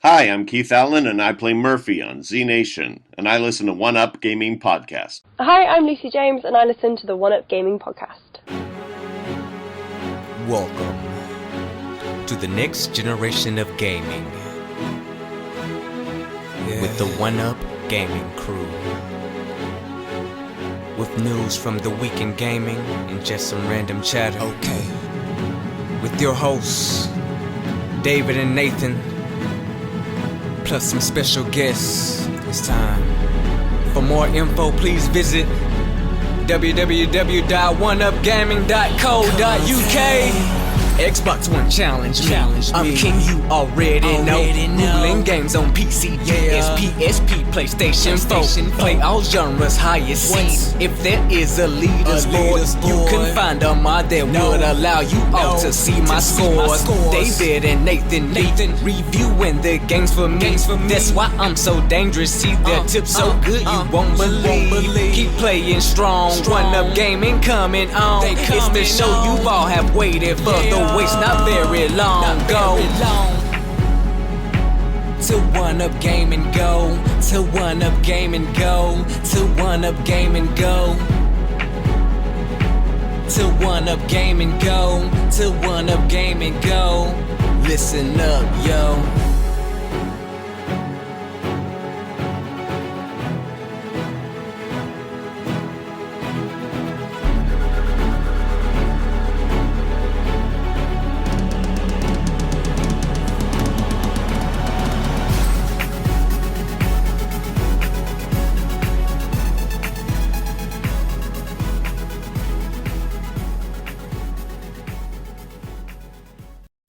Hi, I'm Keith Allen, and I play Murphy on Z Nation, and I listen to One Up Gaming Podcast. Hi, I'm Lucy James, and I listen to the One Up Gaming Podcast. Welcome to the next generation of gaming with the One Up Gaming crew. With news from the week in gaming and just some random chatter. Okay. With your hosts, David and Nathan, plus some special guests. It's time. For more info, please visit www.oneupgaming.co.uk. Xbox One challenge me. I'm king, you already know. Ruling games on PC, PSP, SP, PlayStation 4. Play all genres, highest seed. If there is a leaderboard, you can find a mod that would allow you all to see my scores. David and Nathan reviewing the games for me. That's why I'm so dangerous. See their tips so good you won't believe. Keep playing strong. One Up Gaming coming on. It's the show you all have waited for. The wait's not very long. Go to One Up Gaming, go to One Up Gaming, go to One Up Gaming, go to One Up Gaming, go to One Up Gaming, go. Listen up, yo.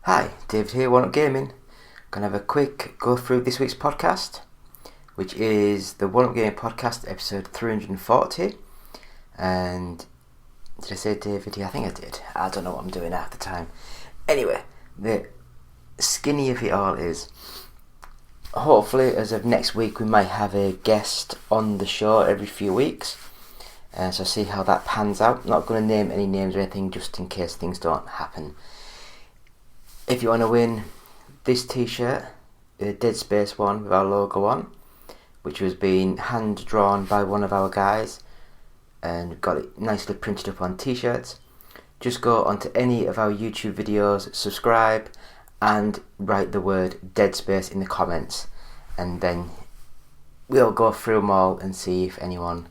Hi, David here, One Up Gaming. Gonna have a quick go through this week's podcast, which is the One Up Gaming Podcast, episode 340. And did I say David? Yeah, I think I did. I don't know what I'm doing half the time. Anyway, the skinny of it all is, hopefully, as of next week, we might have a guest on the show every few weeks. So see how that pans out. Not going to name any names or anything, just in case things don't happen. If you want to win this t-shirt, a Dead Space one with our logo on, which was being hand drawn by one of our guys and got it nicely printed up on t-shirts, just go onto any of our YouTube videos, subscribe and write the word Dead Space in the comments, and then we'll go through them all and see if anyone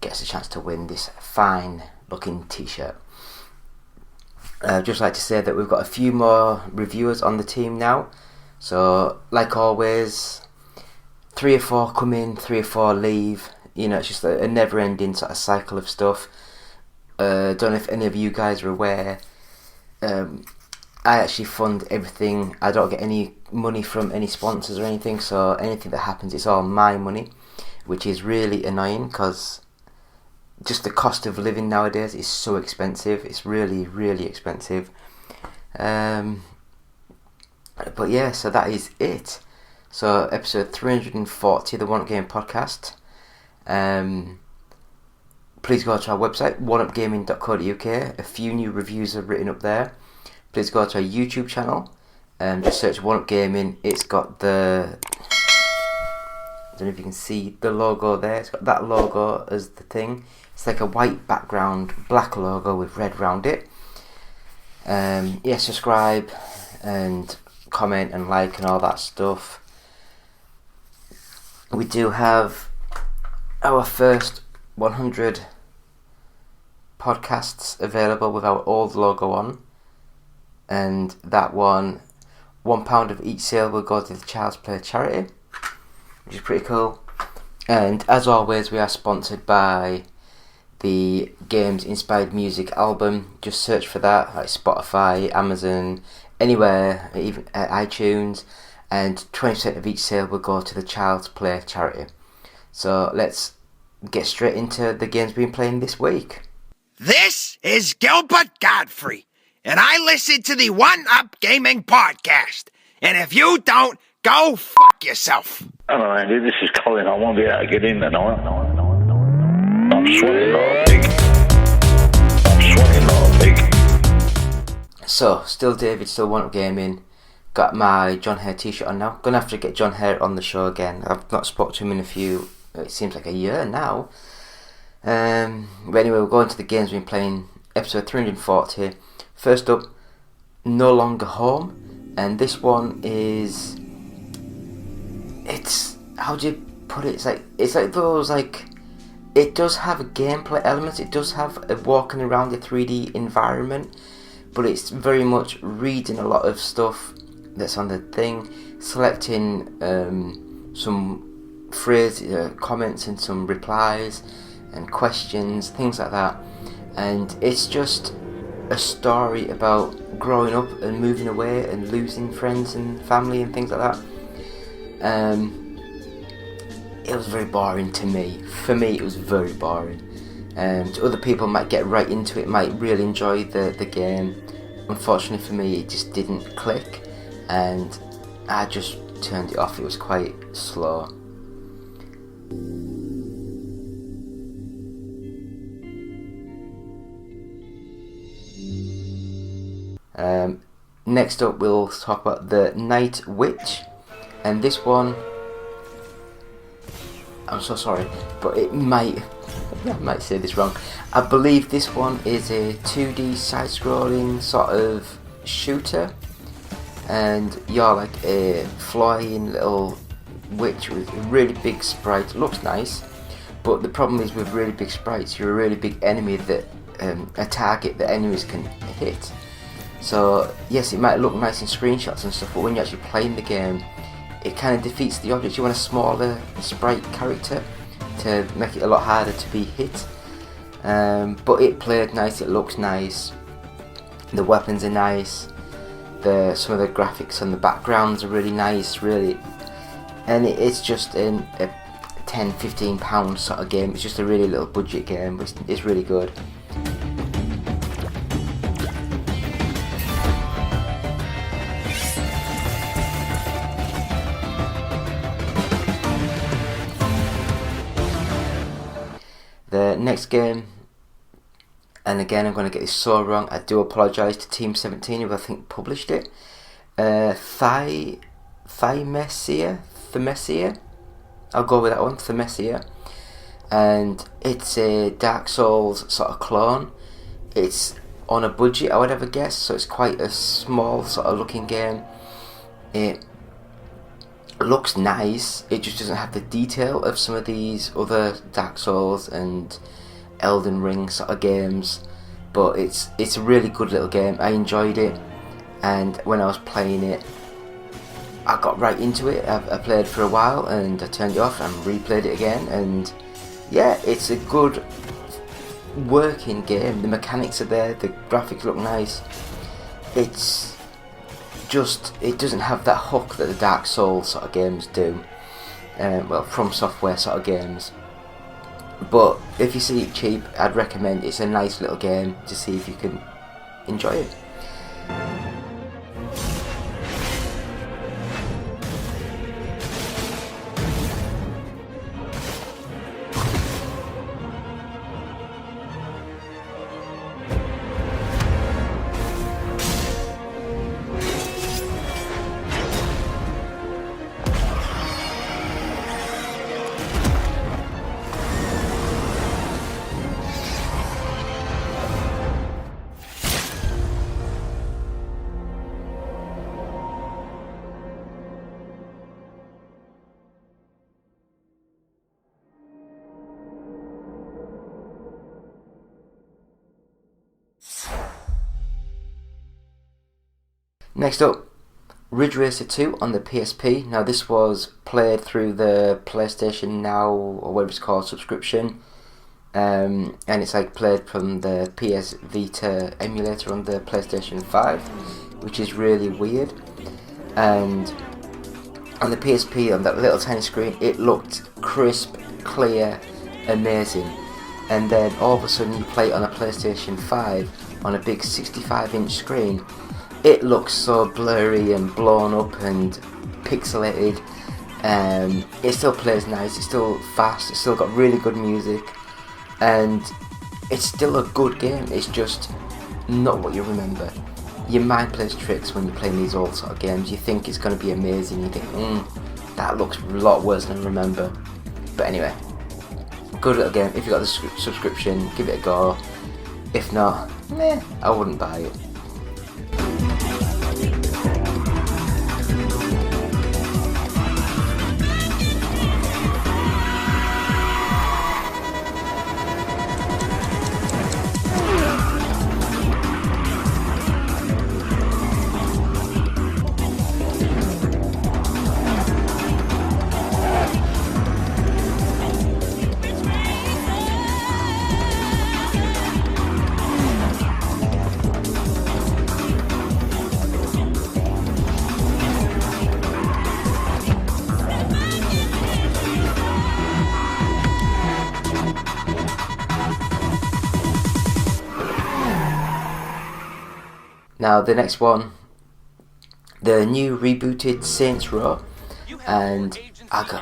gets a chance to win this fine looking t-shirt. I'd just like to say that we've got a few more reviewers on the team now. So, like always, 3 or 4 come in, 3 or 4 leave. You know, it's just a never-ending sort of cycle of stuff. Don't know if any of you guys are aware. I actually fund everything. I don't get any money from any sponsors or anything. So anything that happens, it's all my money, which is really annoying because just the cost of living nowadays is so expensive. It's really, really expensive. But yeah, so that is it. So episode 340 of the One Up Gaming Podcast. Please go to our website, oneupgaming.co.uk. A few new reviews are written up there. Please go to our YouTube channel. Just search One Up Gaming. It's got the, I don't know if you can see the logo there. It's got that logo as the thing. It's like a white background, black logo with red around it. Yeah, subscribe and comment and like and all that stuff. We do have our first 100 podcasts available with our old logo on, and that £1 of each sale will go to the Child's Play charity, which is pretty cool. And as always, we are sponsored by the Games Inspired Music album. Just search for that, like Spotify, Amazon, anywhere, even iTunes, and 20% of each sale will go to the Child's Play charity. So let's get straight into the games we've been playing this week. This is Gilbert Godfrey, and I listen to the One Up Gaming Podcast. And if you don't, go fuck yourself. Hello, Andy. This is Colin. I won't be able to get in tonight. I'm sweating like a pig. I'm sweating like a pig. So, still David, still One Up Gaming. got my John Hare t-shirt on now. Gonna have to get John Hare on the show again. I've not spoken to him in it seems like a year now. But anyway, we'll go into the games we've been playing. Episode 340. First up, No Longer Home, and this one is, it's, how do you put it? It's like those, like, it does have a gameplay element. It does have a walking around the 3D environment, but it's very much reading a lot of stuff that's on the thing, selecting some phrases, comments and some replies and questions, things like that. And it's just a story about growing up and moving away and losing friends and family and things like that. It was very boring to me. For me, it was very boring. Other people might get right into it, might really enjoy the game. Unfortunately for me, it just didn't click, and I just turned it off. It was quite slow. Next up, we'll talk about the Night Witch, and this one, I'm so sorry, but I might say this wrong. I believe this one is a 2D side-scrolling sort of shooter, and you're like a flying little witch with a really big sprite. Looks nice, but the problem is with really big sprites, you're a really big enemy that a target that enemies can hit. So yes, it might look nice in screenshots and stuff, but when you're actually playing the game, it kind of defeats the object. You want a smaller sprite character to make it a lot harder to be hit. But it played nice, it looks nice, the weapons are nice, some of the graphics on the backgrounds are really nice, really, and it's just a £10-15 sort of game. It's just a really little budget game, but it's really good. The next game, and again I'm going to get this so wrong, I do apologise to Team 17 who I think published it. Thymesia? I'll go with that one, Thymesia. And it's a Dark Souls sort of clone. It's on a budget, I would ever guess, so it's quite a small sort of looking game. It looks nice, it just doesn't have the detail of some of these other Dark Souls and Elden Ring sort of games, but it's a really good little game. I enjoyed it, and when I was playing it, I got right into it. I played for a while and I turned it off and replayed it again, and yeah, it's a good working game. The mechanics are there, the graphics look nice. It doesn't have that hook that the Dark Souls sort of games do. Well, From Software sort of games. But if you see it cheap, I'd recommend. It's a nice little game to see if you can enjoy it. Next up, Ridge Racer 2 on the PSP. Now this was played through the PlayStation Now, or whatever it's called, subscription. And it's like played from the PS Vita emulator on the PlayStation 5, which is really weird. And on the PSP, on that little tiny screen, it looked crisp, clear, amazing. And then all of a sudden you play it on a PlayStation 5 on a big 65-inch screen. It looks so blurry and blown up and pixelated. It still plays nice, it's still fast, it's still got really good music, and it's still a good game. It's just not what you remember. your mind plays tricks when you're playing these old sort of games. You think it's going to be amazing, you think, that looks a lot worse than I remember. But anyway, good little game. If you got the subscription, give it a go. If not, I wouldn't buy it. Now the next one, the new rebooted Saints Row, and I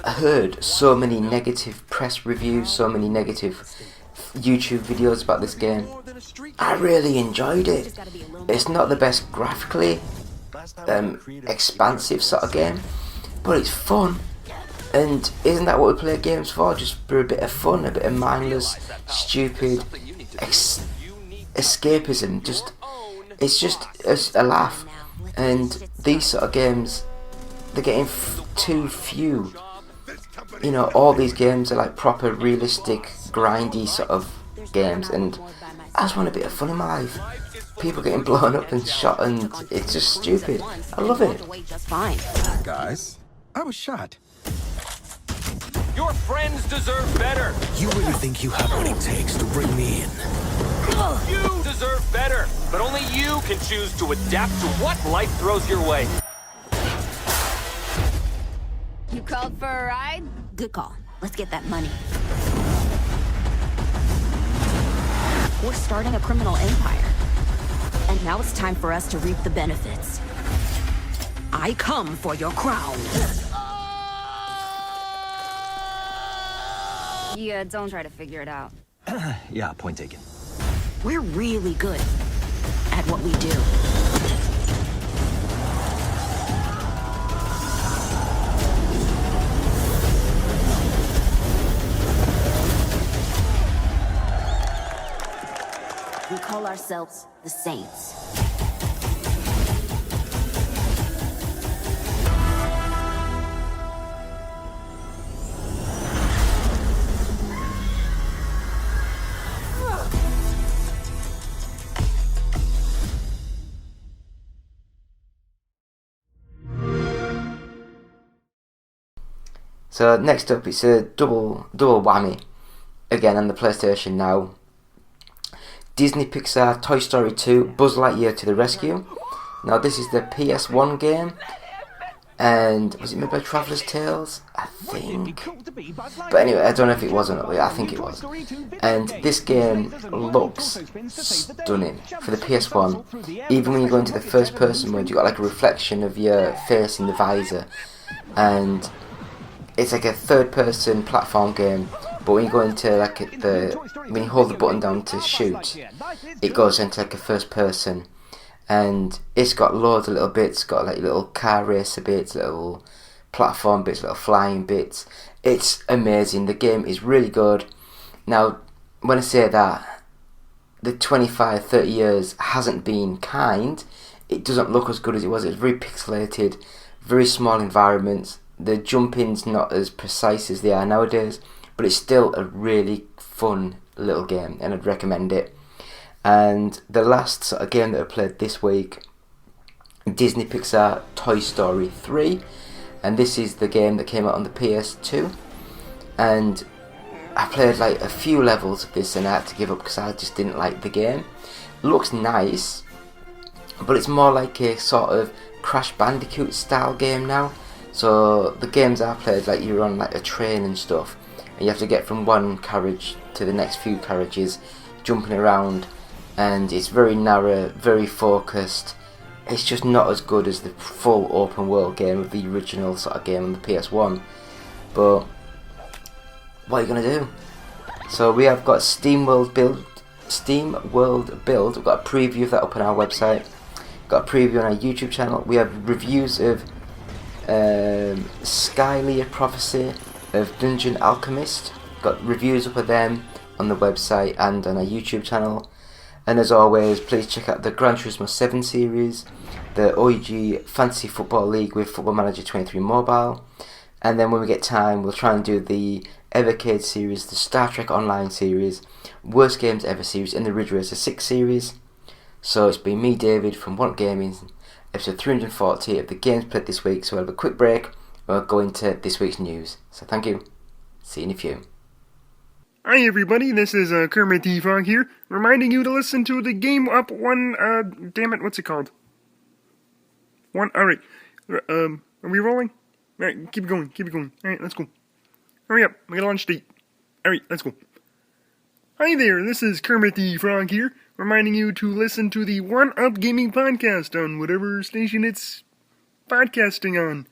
heard so many negative press reviews, so many negative YouTube videos about this game. I really enjoyed it. It's not the best graphically expansive sort of game, but it's fun. And isn't that what we play games for? Just for a bit of fun, a bit of mindless, stupid escapism. It's just a laugh. And these sort of games, they're getting too few. You know, all these games are like proper realistic, grindy sort of games, and I just want a bit of fun in my life. People getting blown up and shot, and it's just stupid. I love it. Guys, I was shot. Your friends deserve better. You really think you have what it takes to bring me in? You deserve better, but only you can choose to adapt to what life throws your way. You called for a ride? Good call. Let's get that money. We're starting a criminal empire. And now it's time for us to reap the benefits. I come for your crown. Yeah, don't try to figure it out. Yeah, point taken. We're really good at what we do. We call ourselves the Saints. So next up, it's a double whammy again on the PlayStation now. Disney Pixar Toy Story 2 Buzz Lightyear to the Rescue. Now this is the PS1 game, and was it made by Traveller's Tales? I think. But anyway, I don't know if it was or not, but I think it was. And this game looks stunning for the PS1. Even when you go into the first person mode, you got like a reflection of your face in the visor, and it's like a third person platform game. But when you go into like when you hold the button down to shoot, it goes into like a first person, and it's got loads of little bits. It's got like little car racer bits, little platform bits, little flying bits. It's amazing. The game is really good. Now, when I say that, the 25-30 years hasn't been kind. It doesn't look as good as it was. It's very pixelated, very small environments. The jumping's not as precise as they are nowadays, but it's still a really fun little game, and I'd recommend it. And the last sort of game that I played this week, Disney Pixar Toy Story 3, and this is the game that came out on the PS2. And I played like a few levels of this and I had to give up because I just didn't like the game. It looks nice, but it's more like a sort of Crash Bandicoot style game now. So the games I played, like you're on like a train and stuff, and you have to get from one carriage to the next few carriages, jumping around, and it's very narrow, very focused. It's just not as good as the full open world game of the original sort of game on the PS1. But what are you gonna do? So we have got Steam World Build. We've got a preview of that up on our website. got a preview on our YouTube channel. We have reviews of Skylia Prophecy, of Dungeon Alchemist. Got reviews up of them on the website and on our YouTube channel. And as always, please check out the Gran Turismo 7 series, the OEG Fantasy Football League with Football Manager 23 Mobile, and then when we get time, we'll try and do the Evercade series, the Star Trek Online series, Worst Games Ever series, and the Ridge Racer 6 series. So it's been me, David, from One Up Gaming, episode 340 of the games played this week. So we'll have a quick break and we'll go into this week's news. So thank you. See you in a few. Hi everybody, this is Kermit the Frog here, reminding you to listen to the Game Up One, damn it, what's it called? Alright, are we rolling? Alright, keep it going, alright, let's go. Hurry up, we got a launch date. Alright, let's go. Hi there, this is Kermit the Frog here, reminding you to listen to the One Up Gaming podcast on whatever station it's podcasting on.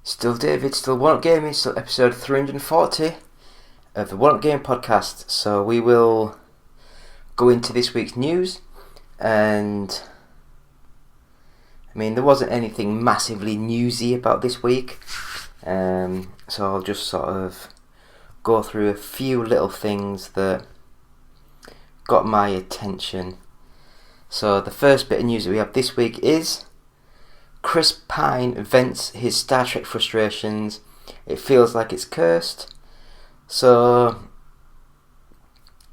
Still David, still One Up Gaming, still episode 340 of the One Up Gaming podcast. So we will go into this week's news, and I mean there wasn't anything massively newsy about this week, so I'll just sort of go through a few little things that got my attention. So the first bit of news that we have this week is Chris Pine vents his Star Trek frustrations. It feels like it's cursed. So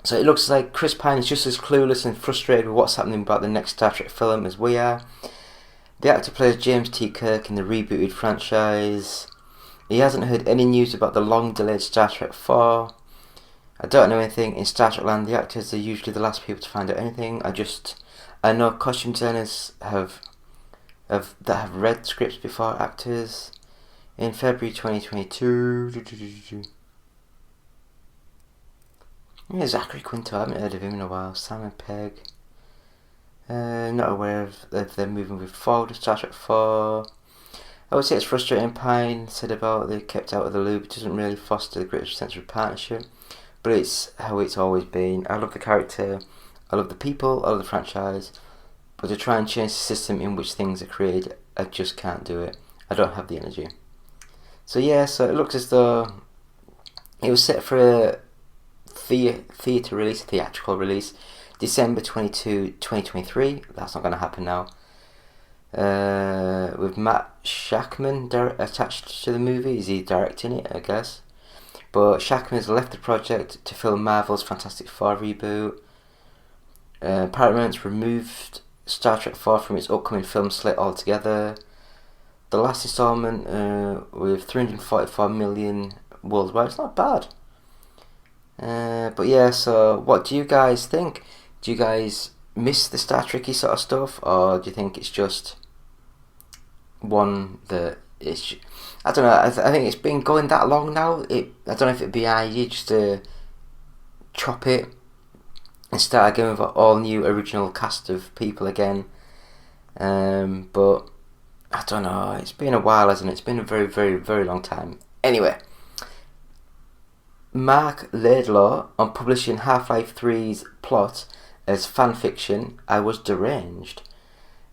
it looks like Chris Pine is just as clueless and frustrated with what's happening about the next Star Trek film as we are. The actor plays James T. Kirk in the rebooted franchise. He hasn't heard any news about the long-delayed Star Trek 4. I don't know anything. In Star Trek land, the actors are usually the last people to find out anything. I know costume designers that have read scripts before actors. In February 2022. Yeah, Zachary Quinto, I haven't heard of him in a while. Simon Pegg. Not aware of them moving forward with Star Trek 4. I would say it's frustrating. Pine said about they kept out of the loop. It doesn't really foster the greatest sense of partnership, but it's how it's always been. I love the character, I love the people, I love the franchise, but to try and change the system in which things are created, I just can't do it. I don't have the energy. So yeah, so it looks as though it was set for a theatrical release, December 22, 2023. That's not going to happen now. With Matt Shakman attached to the movie. Is he directing it, I guess? But Shakman has left the project to film Marvel's Fantastic Four reboot. Paramount's removed Star Trek 4 from its upcoming film slate altogether. The last installment with 344 million worldwide. It's not bad. But yeah, so what do you guys think? Do you guys miss the Star Trek-y sort of stuff, or do you think it's just one that is... I don't know, I think it's been going that long now. I don't know if it'd be an idea just to chop it and start again with an all new original cast of people again. But I don't know, it's been a while, hasn't it? It's been a very, very, very long time. Anyway, Mark Laidlaw on publishing Half-Life 3's plot as fanfiction, I Was Deranged.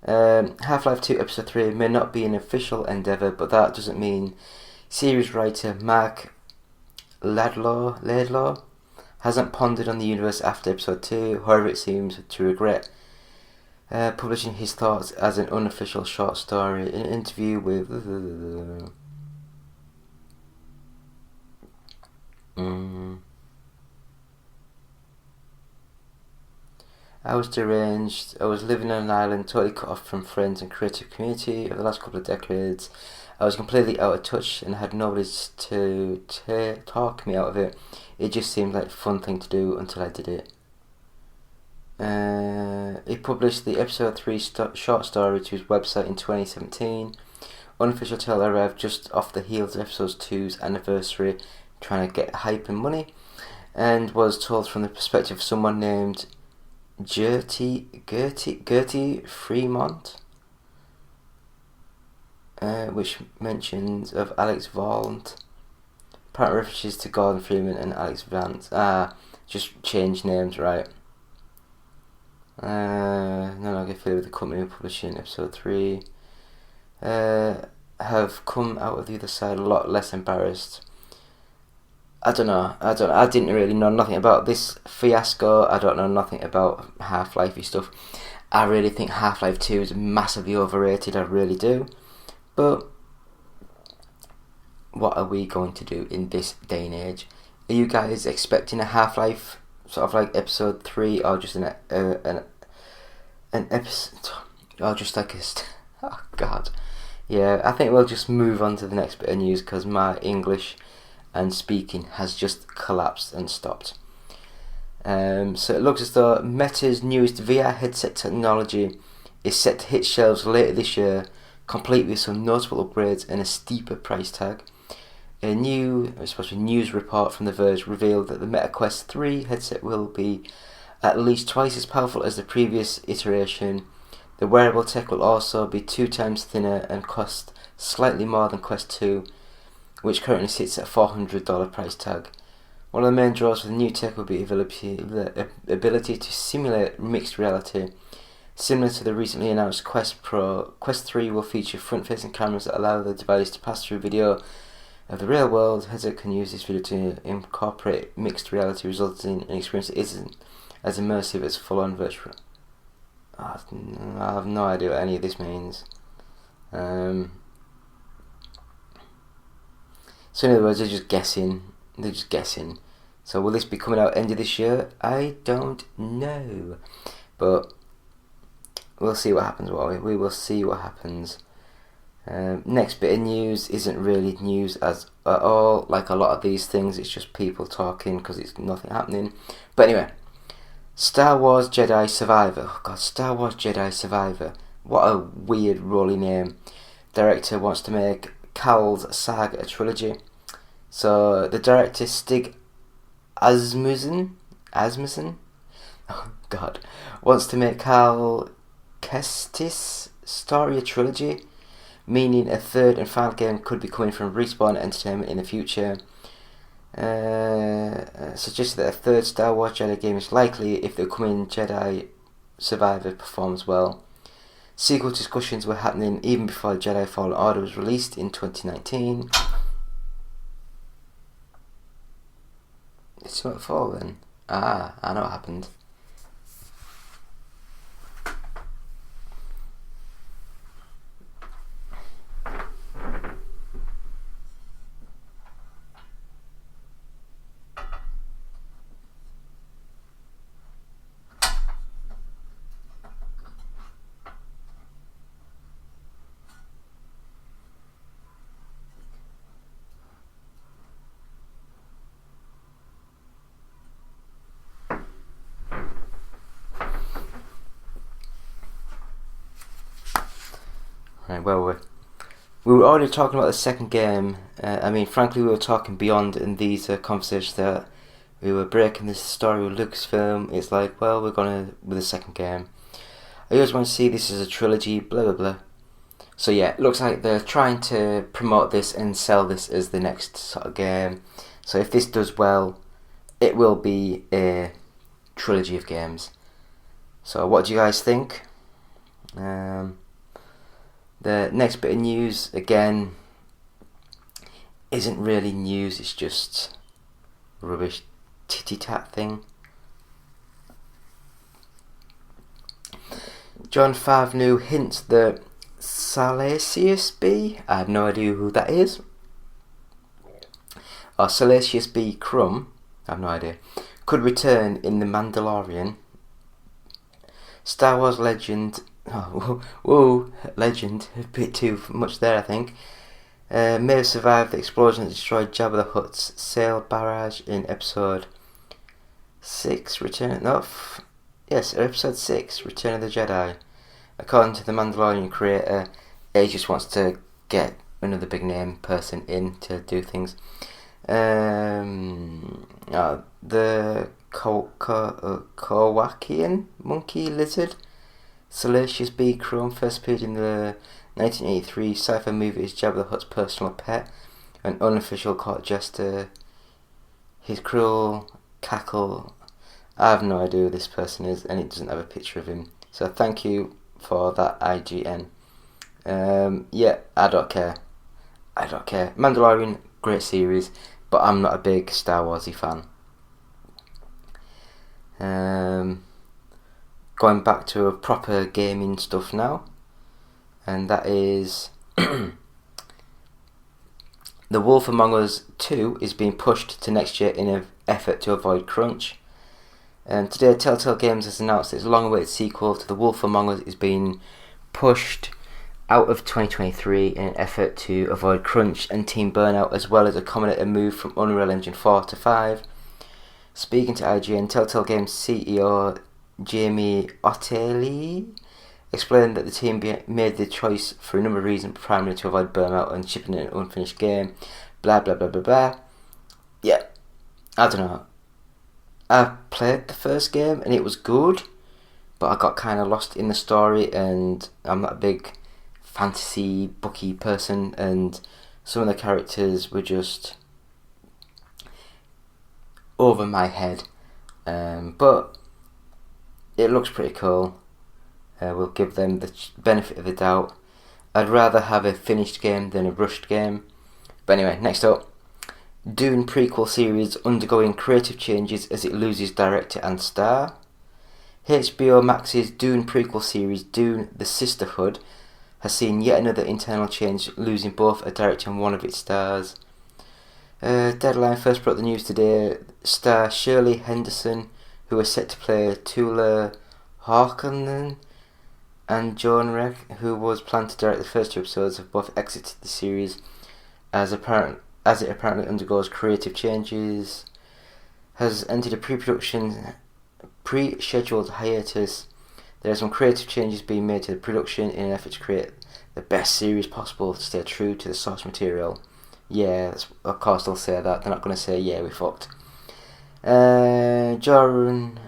Half-Life 2 Episode 3 may not be an official endeavour, but that doesn't mean series writer Mark Laidlaw hasn't pondered on the universe after Episode 2, however it seems to regret publishing his thoughts as an unofficial short story in an interview with... I was deranged. I was living on an island, totally cut off from friends and creative community over the last couple of decades. I was completely out of touch and had nobody to talk me out of it. It just seemed like a fun thing to do until I did it. He published the episode 3 short story to his website in 2017. Unofficial tale arrived just off the heels of episode 2's anniversary, trying to get hype and money, and was told from the perspective of someone named Gertie Fremont. which mentions of Alex Vaughn. Apparent references to Gordon Freeman and Alex Vance. Just change names, right? No longer affiliated with the company publishing episode 3. Have come out of the other side a lot less embarrassed. I don't know. I didn't really know nothing about this fiasco. I don't know nothing about Half-Life stuff. I really think Half-Life 2 is massively overrated. I really do. But what are we going to do in this day and age? Are you guys expecting a Half-Life sort of like episode 3, or just an episode, or just like oh god. Yeah, I think we'll just move on to the next bit of news because my English and speaking has just collapsed and stopped. So it looks as though Meta's newest VR headset technology is set to hit shelves later this year, complete with some notable upgrades and a steeper price tag. A news report from The Verge revealed that the Meta Quest 3 headset will be at least twice as powerful as the previous iteration. The wearable tech will also be 2 times thinner and cost slightly more than Quest 2, which currently sits at a $400 price tag. One of the main draws for the new tech will be the ability to simulate mixed reality. Similar to the recently announced Quest Pro, Quest 3 will feature front-facing cameras that allow the device to pass through video of the real world. Headset can use this video to incorporate mixed reality, resulting in an experience that isn't as immersive as full-on virtual. I have no idea what any of this means. So in other words, they're just guessing. So will this be coming out end of this year? I don't know. But we'll see what happens, won't we? We will see what happens. Next bit of news isn't really news at all. Like a lot of these things, it's just people talking because it's nothing happening. But anyway, Star Wars Jedi Survivor. Oh god, Star Wars Jedi Survivor. What a weird rolly name. Director wants to make Cal's saga a trilogy. So the director Stig Asmussen, oh god, wants to make Cal Kestis' story a trilogy, meaning a third and final game could be coming from Respawn Entertainment in the future. Suggested that a third Star Wars Jedi game is likely if the upcoming Jedi Survivor performs well. Sequel discussions were happening even before Jedi Fallen Order was released in 2019. It's not fall then. I know what happened. Right, well, we were already talking about the second game. Frankly, we were talking beyond in these conversations that we were breaking this story with Lucasfilm. It's like, well, we're gonna with the second game. I always want to see this as a trilogy, blah blah blah. So yeah, it looks like they're trying to promote this and sell this as the next sort of game. So if this does well, it will be a trilogy of games. So what do you guys think? The next bit of news, again, isn't really news, it's just rubbish titty-tat thing. Jon Favreau hints that Salacious B, I have no idea who that is, or Salacious B Crumb, I have no idea, could return in The Mandalorian. Star Wars legend, legend, a bit too much there I think, may have survived the explosion that destroyed Jabba the Hutt's sail barrage in episode 6, episode 6, Return of the Jedi. According to the Mandalorian creator, he just wants to get another big name person in to do things. The Kowakian monkey lizard Salacious B Crumb first appeared in the 1983 sci-fi movie is Jabba the Hutt's personal pet, an unofficial court jester. His cruel cackle. I have no idea who this person is, and it doesn't have a picture of him. So thank you for that, IGN. Yeah, I don't care. Mandalorian, great series, but I'm not a big Star Warsy fan. Going back to a proper gaming stuff now, and that is The Wolf Among Us 2 is being pushed to next year in an effort to avoid crunch. Today, Telltale Games has announced its long-awaited sequel to The Wolf Among Us is being pushed out of 2023 in an effort to avoid crunch and team burnout, as well as accommodate a move from Unreal Engine 4 to 5. Speaking to IGN, Telltale Games CEO Jamie Ottilie explained that the team made the choice for a number of reasons, primarily to avoid burnout and shipping an unfinished game. Blah blah blah blah blah. Yeah, I don't know. I played the first game and it was good, but I got kind of lost in the story, and I'm not a big fantasy booky person, and some of the characters were just over my head. But it looks pretty cool. We'll give them the benefit of the doubt. I'd rather have a finished game than a rushed game. But anyway, next up, Dune prequel series undergoing creative changes as it loses director and star. HBO Max's Dune prequel series, Dune: The Sisterhood, has seen yet another internal change, losing both a director and one of its stars. Deadline first brought the news today. Star Shirley Henderson, who was set to play Tula Harkonnen, and Joan Reck, who was planned to direct the first 2 episodes, have both exited the series as it apparently undergoes creative changes, has entered a pre-scheduled hiatus. There are some creative changes being made to the production in an effort to create the best series possible to stay true to the source material. Yeah, of course they'll say that. They're not going to say, yeah, we fucked. Joan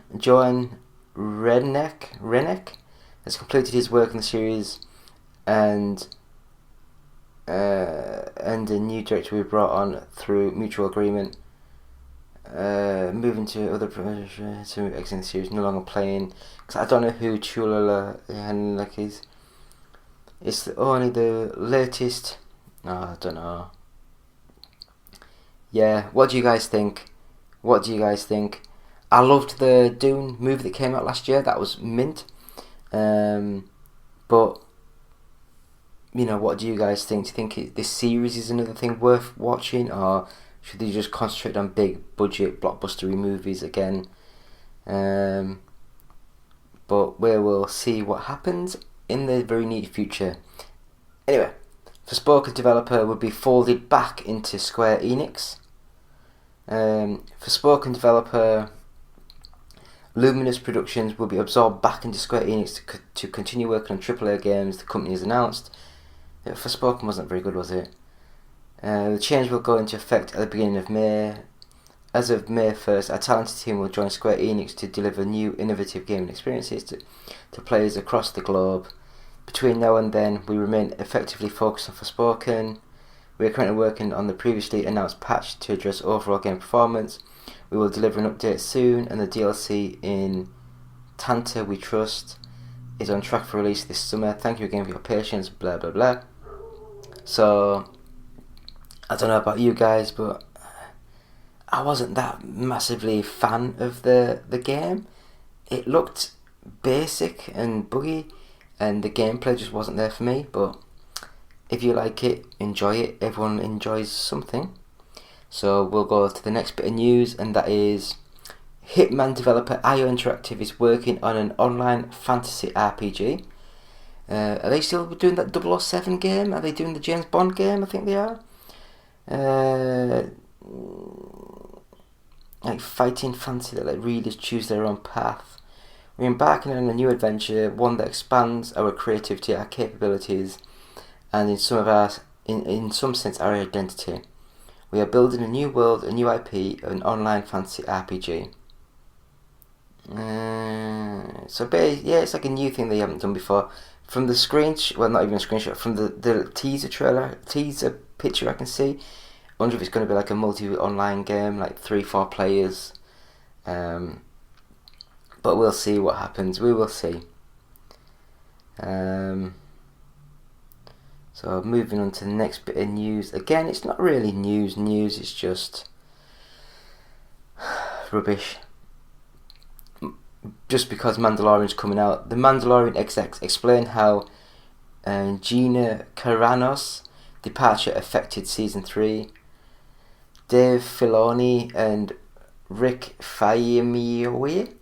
Renneck has completed his work in the series, and a new director we brought on through mutual agreement. Moving to other to exiting the series, no longer playing, because I don't know who Chula Henneck is. It's only the latest. I don't know. Yeah, what do you guys think? I loved the Dune movie that came out last year. That was mint. But you know, what do you guys think? Do you think this series is another thing worth watching, or should they just concentrate on big budget blockbustery movies again? But we will see what happens in the very near future. Anyway, Forspoken developer will be folded back into Square Enix. Forspoken developer Luminous Productions will be absorbed back into Square Enix to continue working on AAA games the company has announced. Forspoken wasn't very good, was it? The change will go into effect at the beginning of May. As of May 1st, a talented team will join Square Enix to deliver new innovative gaming experiences to players across the globe. Between now and then, we remain effectively focused on Forspoken. We are currently working on the previously announced patch to address overall game performance. We will deliver an update soon, and the DLC in Tanta We Trust is on track for release this summer. Thank you again for your patience, blah blah blah. So, I don't know about you guys, but I wasn't that massively fan of the game. It looked basic and buggy, and the gameplay just wasn't there for me. But if you like it, enjoy it. Everyone enjoys something. So we'll go to the next bit of news, and that is Hitman developer IO Interactive is working on an online fantasy RPG. Are they still doing that 007 game? Are they doing the James Bond game? I think they are. Like fighting fantasy that let readers choose their own path. We're embarking on a new adventure, one that expands our creativity, our capabilities, and in some sense our identity. We are building a new world, a new IP, an online fantasy RPG. Yeah, it's like a new thing they haven't done before. from the well, not even a screenshot, from the teaser picture I can see, I wonder if it's going to be like a multi-online game, like 3-4 players. But we'll see what happens. We will see. So moving on to the next bit of news. Again, it's not really news. It's just rubbish. Just because Mandalorian's coming out, the Mandalorian execs explained how Gina Carano's departure affected season 3. Dave Filoni and Rick Famuyiwa,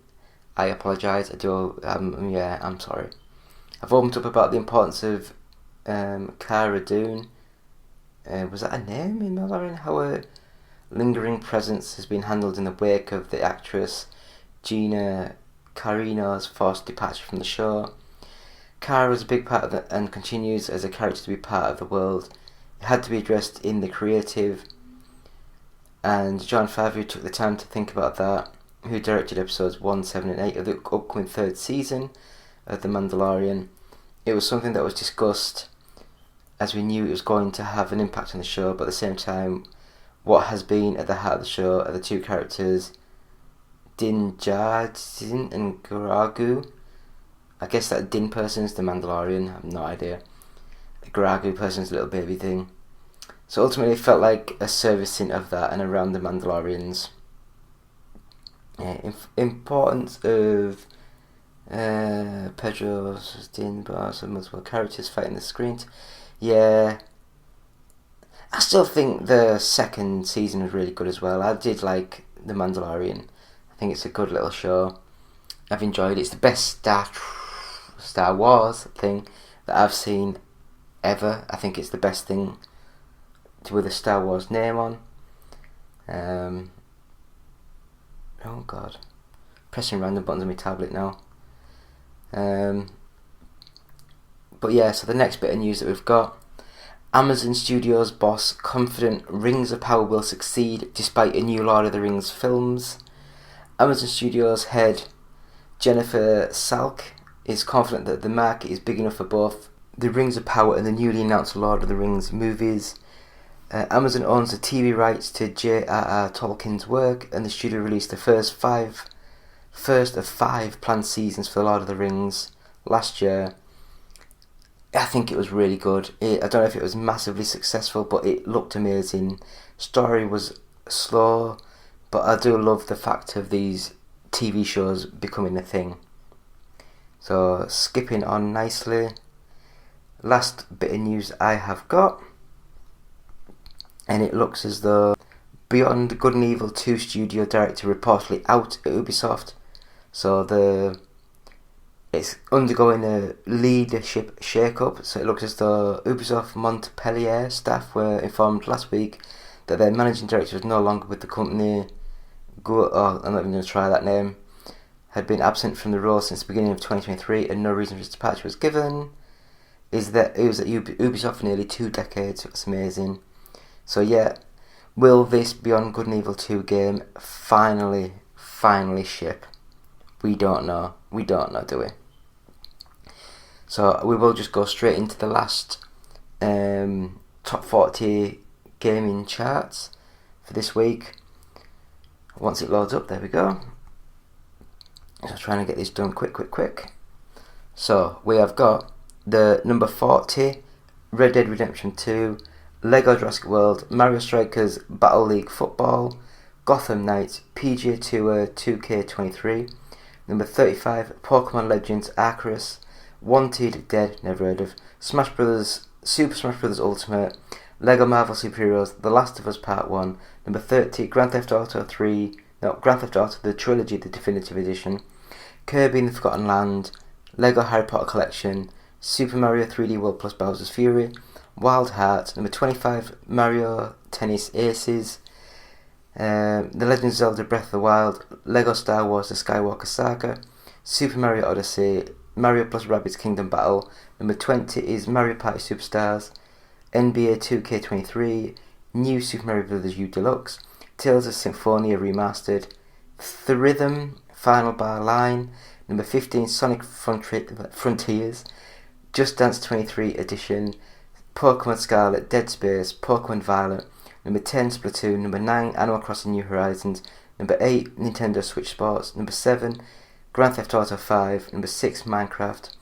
I apologise. I'm sorry. I've opened up about the importance of Cara Dune. Was that a name in Mandalorian? How her lingering presence has been handled in the wake of the actress Gina Carano's forced departure from the show. Cara was a big part of it and continues as a character to be part of the world. It had to be addressed in the creative, and Jon Favreau took the time to think about that, who directed episodes 1, 7 and 8 of the upcoming 3rd season of The Mandalorian. It was something that was discussed, as we knew it was going to have an impact on the show, but at the same time, what has been at the heart of the show are the two characters, Din Djarin and Grogu. I guess that Din person's the Mandalorian, I have no idea. The Grogu person's a little baby thing. So ultimately it felt like a servicing of that and around the Mandalorians. Importance of Pedro's Din bars and multiple characters fighting the screen. Yeah, I still think the 2nd season was really good as well. I did like The Mandalorian. I think it's a good little show. I've enjoyed it. It's the best Star Wars thing that I've seen ever. I think it's the best thing with a Star Wars name on. Oh god, pressing random buttons on my tablet now. But yeah, so the next bit of news that we've got: Amazon Studios boss confident Rings of Power will succeed despite a new Lord of the Rings films. Amazon Studios head Jennifer Salk is confident that the market is big enough for both the Rings of Power and the newly announced Lord of the Rings movies. Amazon owns the TV rights to J.R.R. Tolkien's work, and the studio released the first of 5 planned seasons for the Lord of the Rings last year. I think it was really good. I don't know if it was massively successful, but it looked amazing. Story was slow, but I do love the fact of these TV shows becoming a thing. So skipping on nicely, last bit of news I have got, and it looks as though Beyond Good and Evil 2 studio director reportedly out at Ubisoft. So it's undergoing a leadership shake-up, so it looks as though Ubisoft Montpellier staff were informed last week that their managing director was no longer with the company. I'm not even going to try that name. Had been absent from the role since the beginning of 2023 and no reason for his departure was given. It was at Ubisoft for nearly 2 decades. It's amazing. So yeah, will this Beyond Good and Evil 2 game finally ship? We don't know. We don't know, do we? So we will just go straight into the last top 40 gaming charts for this week. Once it loads up, there we go. So trying to get this done quick. So we have got the number 40, Red Dead Redemption 2, Lego Jurassic World, Mario Strikers Battle League Football, Gotham Knights, PGA Tour 2K23, number 35, Pokemon Legends Arceus, Wanted Dead, never heard of, Super Smash Bros. Ultimate, Lego Marvel Super Heroes, The Last of Us Part 1, number 30, Grand Theft Auto The Trilogy, the Definitive Edition, Kirby and the Forgotten Land, Lego Harry Potter Collection, Super Mario 3D World plus Bowser's Fury, Wild Heart, number 25, Mario Tennis Aces, The Legend of Zelda Breath of the Wild, Lego Star Wars The Skywalker Saga, Super Mario Odyssey, Mario plus Rabbids Kingdom Battle, number 20 is Mario Party Superstars, NBA 2K23, New Super Mario Bros. U Deluxe, Tales of Symphonia Remastered, Rhythm Final Bar Line, number 15 Sonic Frontiers, Just Dance 23 edition, Pokemon Scarlet, Dead Space, Pokemon Violet, number 10 Splatoon, number 9 Animal Crossing New Horizons, number 8 Nintendo Switch Sports, number 7 Grand Theft Auto 5, number 6 Minecraft,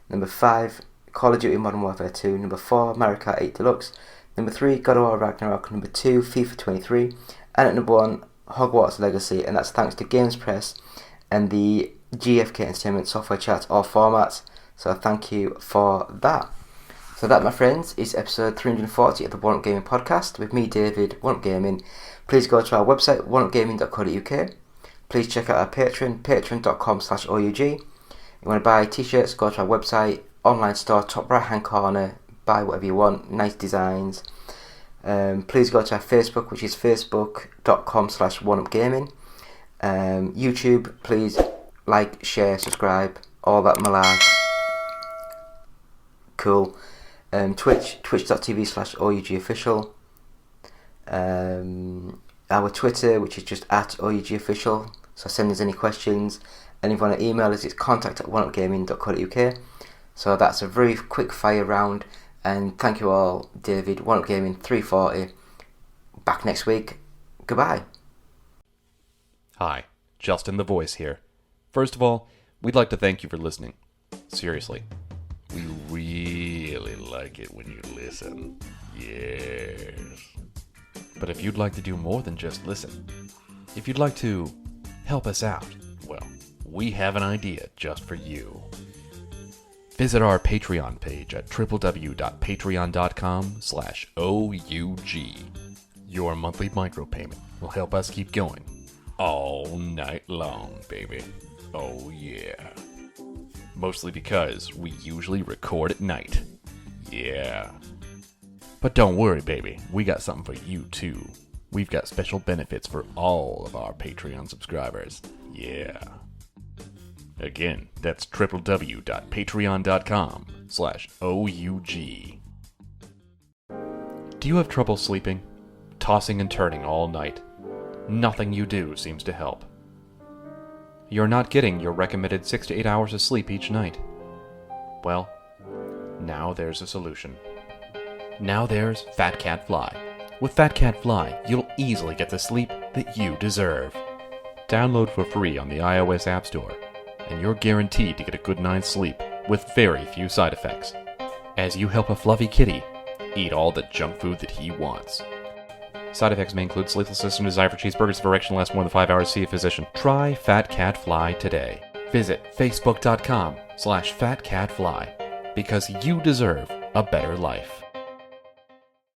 number 5 Call of Duty Modern Warfare 2, number 4 Mario Kart 8 Deluxe, number 3 God of War Ragnarok, number 2 FIFA 23, and at number 1 Hogwarts Legacy, and that's thanks to Games Press and the GFK Entertainment software chat, all formats, so thank you for that. So that, my friends, is episode 340 of the One Up Gaming podcast with me, David, One Up Gaming. Please go to our website, oneupgaming.co.uk. Please check out our Patreon, patreon.com/OUG. You want to buy t-shirts, go to our website, online store, top right hand corner, buy whatever you want, nice designs. Please go to our Facebook, which is facebook.com/oneupgaming. YouTube, please like, share, subscribe, all that malark. Cool. Twitch, twitch.tv/OUGofficial. Our Twitter, which is just @OUGofficial. So send us any questions. And if you want to email us, it's contact@oneupgaming.co.uk. So that's a very quick fire round. And thank you all, David. One Up Gaming 340. Back next week. Goodbye. Hi, Justin the Voice here. First of all, we'd like to thank you for listening. Seriously. We really like it when you listen. Yes. But if you'd like to do more than just listen, if you'd like to help us out, well, we have an idea just for you. Visit our Patreon page at www.patreon.com/OUG. Your monthly micropayment will help us keep going all night long, baby. Oh yeah. Mostly because we usually record at night. Yeah. But don't worry, baby. We got something for you, too. We've got special benefits for all of our Patreon subscribers. Yeah. Again, that's www.patreon.com/OUG. Do you have trouble sleeping? Tossing and turning all night? Nothing you do seems to help. You're not getting your recommended 6 to 8 hours of sleep each night. Well, now there's a solution. Now there's Fat Cat Fly. With Fat Cat Fly, you'll easily get the sleep that you deserve. Download for free on the iOS App Store, and you're guaranteed to get a good night's sleep with very few side effects, as you help a fluffy kitty eat all the junk food that he wants. Side effects may include sleeplessness and desire for cheeseburgers if erection lasts more than 5 hours. See a physician. Try Fat Cat Fly today. Visit facebook.com/fatcatfly because you deserve a better life.